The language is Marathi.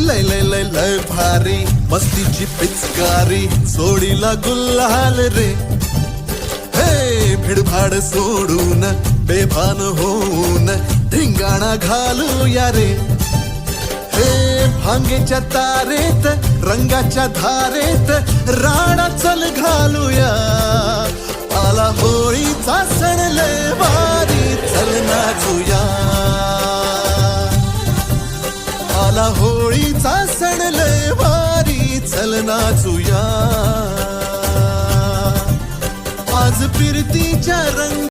लय लय लय लय भारी मस्तीची पिचकारी सोडीला गुल्हाल रे. हे भिडभाड सोडून बेभान होऊन धिंगाणा घालूया रे. हे भांगेच्या तारेत रंगाच्या धारेत राणा चल घालूया. आला होळीचा सण लय भारी चल नाचूया. आला होळीचा सण लय भारी चल नाचूया. आज फिरतीच्या रंग